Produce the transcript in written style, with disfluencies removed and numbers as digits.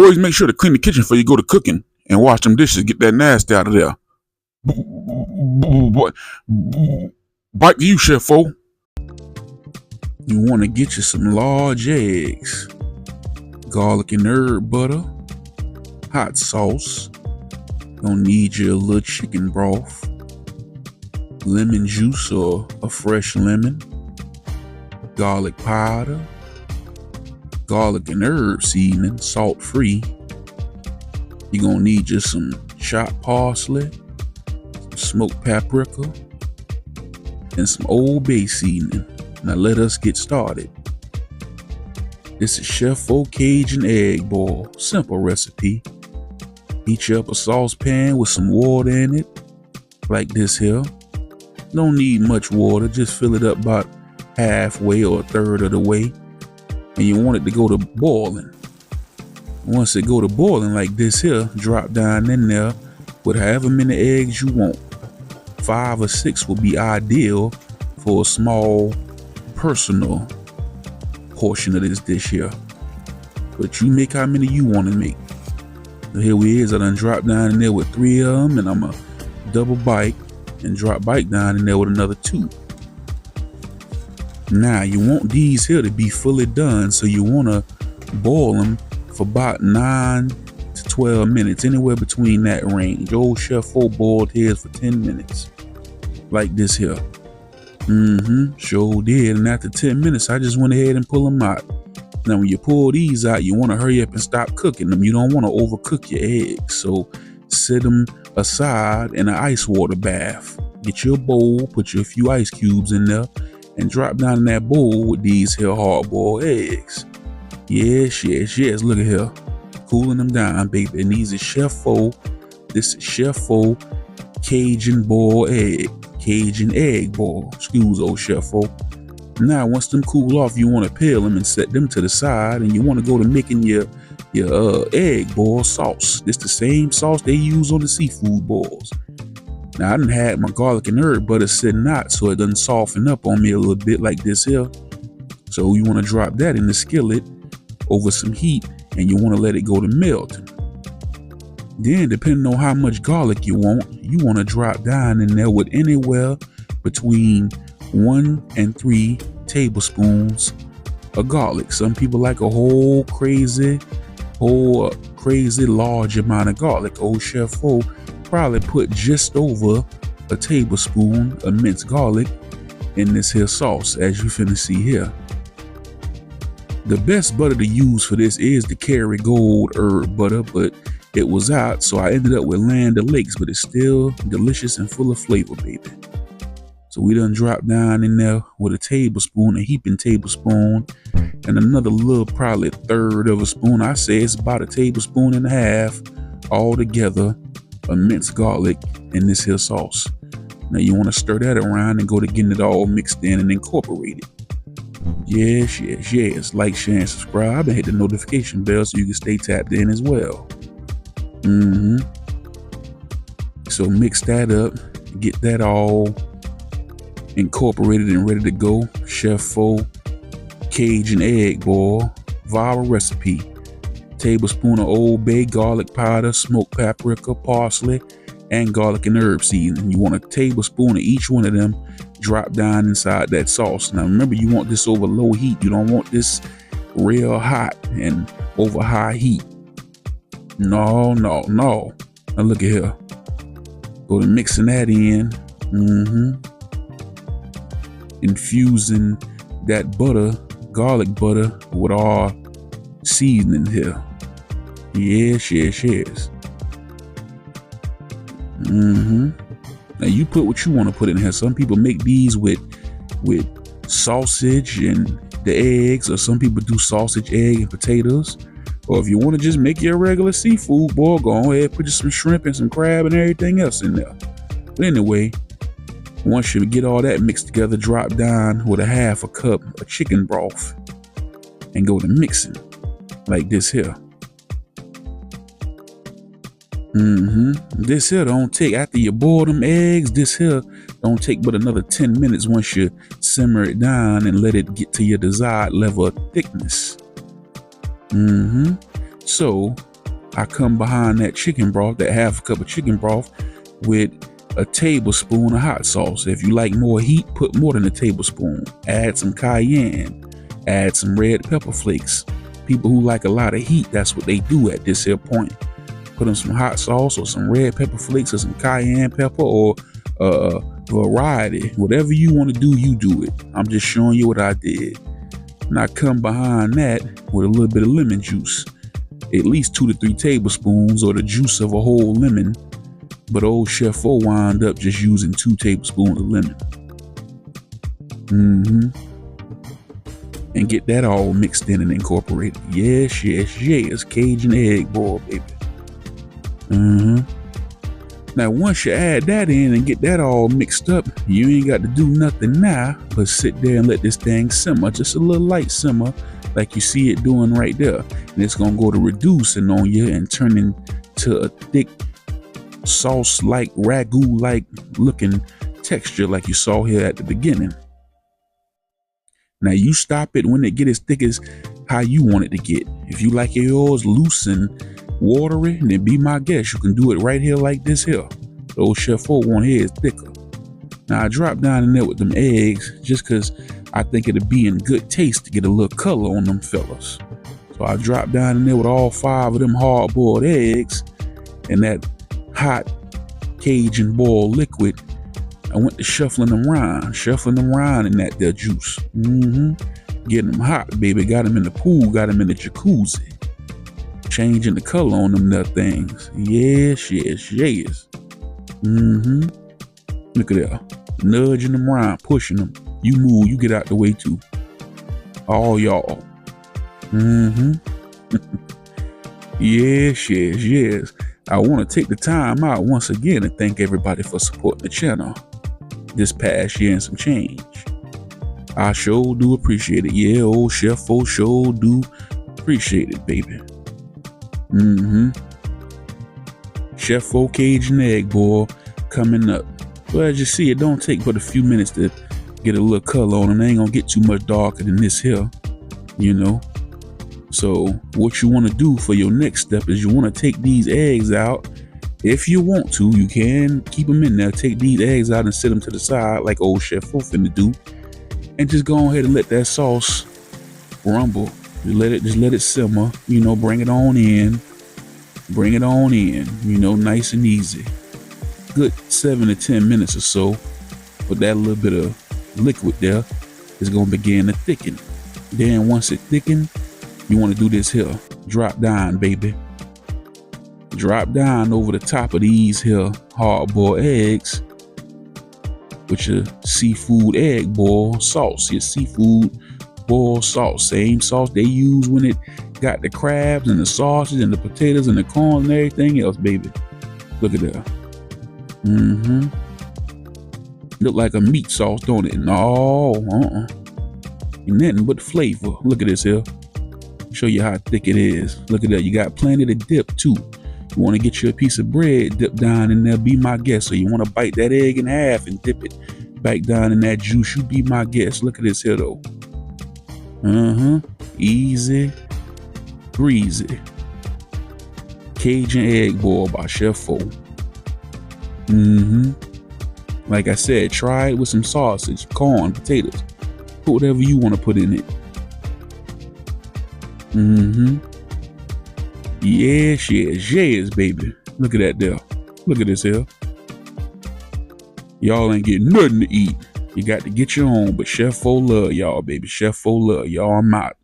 Always make sure to clean the kitchen before you go to cooking and wash them dishes. Get that nasty out of there. Bite to you, Chef-O. You want to get you some large eggs, garlic and herb butter, hot sauce. Gonna need you a little chicken broth, lemon juice or a fresh lemon, garlic powder, garlic and herb seasoning, salt free. You're gonna need just some chopped parsley, some smoked paprika, and some Old Bay seasoning. Now let us get started. This is Chef-O Cajun Egg Boil. Simple recipe. Heat you up a saucepan with some water in it, like this here. Don't need much water, just fill it up about halfway or a third of the way. And you want it to go to boiling. Once it go to boiling like this here, drop down in there with however many eggs you want. 5 or 6 will be ideal for a small personal portion of this dish here. But you make how many you want to make. So here we is, I done drop down in there with 3 of them, and I'm going to double bite and drop bite down in there with another 2. Now you want these here to be fully done, so you want to boil them for about 9 to 12 minutes, anywhere between that range. Old Chef-O boiled his for 10 minutes, like this here. Sure did. And after 10 minutes, I just went ahead and pull them out. Now, when you pull these out, you want to hurry up and stop cooking them. You don't want to overcook your eggs. So set them aside in an ice water bath. Get your bowl, put your few ice cubes in there, and drop down in that bowl with these here hard-boiled eggs. Yes. Look at here. Cooling them down, baby. And these is Chef-O. This is Chef-O Cajun Boiled Egg. Cajun Egg Boil. Excuse old Chef-O. Now, once them cool off, you want to peel them and set them to the side, and you want to go to making your egg boil sauce. This the same sauce they use on the seafood boils. Now, I done had my garlic and herb butter sitting out, so it doesn't soften up on me a little bit like this here. So you want to drop that in the skillet over some heat, and you want to let it go to melt. Then, depending on how much garlic you want to drop down in there with anywhere between 1 and 3 tablespoons of garlic. Some people like a whole crazy large amount of garlic. Old Chef-O probably put just over a tablespoon of minced garlic in this here sauce, as you finna see here. The best butter to use for this is the Kerrygold herb butter, but it was out, so I ended up with Land O'Lakes, but it's still delicious and full of flavor, baby. So we done dropped down in there with a heaping tablespoon, and another little, probably a third of a spoon. I say it's about a tablespoon and a half all together of minced garlic in this here sauce. Now you want to stir that around and go to getting it all mixed in and incorporated. Yes. Like, share, and subscribe, and hit the notification bell so you can stay tapped in as well. So mix that up, get that all incorporated and ready to go. Chef-O Cajun Egg Boil, viral recipe. Tablespoon of Old Bay garlic powder, smoked paprika, parsley, and garlic and herb seasoning. You want a tablespoon of each one of them drop down inside that sauce. Now remember, you want this over low heat. You don't want this real hot and over high heat. No. Now look at here. Go to mixing that in. Infusing that butter, garlic butter, with our seasoning here. Yes. Now you put what you want to put in here. Some people make these with sausage and the eggs, or some people do sausage, egg, and potatoes. Or if you want to just make your regular seafood boil, go ahead, put some shrimp and some crab and everything else in there. But anyway, once you get all that mixed together, drop down with a half a cup of chicken broth and go to mixing like this here. This here don't take, after you boil them eggs, this here don't take but another 10 minutes once you simmer it down and let it get to your desired level of thickness. So I come behind that chicken broth, that half a cup of chicken broth, with a tablespoon of hot sauce. If you like more heat, put more than a tablespoon. Add some cayenne. Add some red pepper flakes. People who like a lot of heat, that's what they do at this here point. Put in some hot sauce or some red pepper flakes or some cayenne pepper or variety. Whatever you want to do, you do it. I'm just showing you what I did. And I come behind that with a little bit of lemon juice. At least 2 to 3 tablespoons or the juice of a whole lemon. But old Chef O wound up just using 2 tablespoons of lemon. And get that all mixed in and incorporated. Yes, yes, yes. Cajun egg boil, baby. Now, once you add that in and get that all mixed up, you ain't got to do nothing now but sit there and let this thing simmer. Just a little light simmer like you see it doing right there. And it's going to go to reducing on you and turn into a thick sauce-like, ragu-like looking texture like you saw here at the beginning. Now, you stop it when it get as thick as how you want it to get. If you like yours loose and watery, then be my guest. You can do it right here like this here. The old Chef O one here is thicker. Now I drop down in there with them eggs just because I think it'll be in good taste to get a little color on them fellas. So I drop down in there with all 5 of them hard-boiled eggs and that hot Cajun boiled liquid. I went to shuffling them around in that there juice. Getting them hot, baby. Got them in the pool, got them in the jacuzzi. Changing the color on them there things. Yes, yes, yes. Look at that. Nudging them around, pushing them. You move, you get out the way too. All y'all. Yes, yes, yes. I want to take the time out once again and thank everybody for supporting the channel this past year and some change. I sure do appreciate it. Yeah, old Chef O sure do appreciate it, baby. Chef O Cajun egg boil coming up. Well, as you see, it don't take but a few minutes to get a little color on them. They ain't gonna get too much darker than this here, you know. So what you want to do for your next step is you want to take these eggs out. If you want to, you can keep them in there. Take these eggs out and set them to the side like old Chef O finna do, and just go ahead and let that sauce rumble. Just let it simmer, you know, bring it on in, you know, nice and easy. Good 7 to 10 minutes or so. But that little bit of liquid there is going to begin to thicken. Then once it thickens, you want to do this here. Drop down, baby. Drop down over the top of these here hard-boiled eggs with your seafood egg boil sauce, your seafood boiled sauce, same sauce they use when it got the crabs and the sausage and the potatoes and the corn and everything else, baby. Look at that. Look like a meat sauce, don't it? No, ain't nothing but flavor. Look at this here. Show you how thick it is. Look at that. You got plenty to dip too. You want to get you a piece of bread, dip down in there, be my guest. So you want to bite that egg in half and dip it back down in that juice. You be my guest. Look at this here though. Easy breezy. Cajun egg boil by Chef O. Like I said, try it with some sausage, corn, potatoes. Put whatever you want to put in it. Yes, yes, yes, baby. Look at that there. Look at this here. Y'all ain't getting nothing to eat. You got to get your own, but Chef O love y'all, baby. Chef O love y'all. I'm out.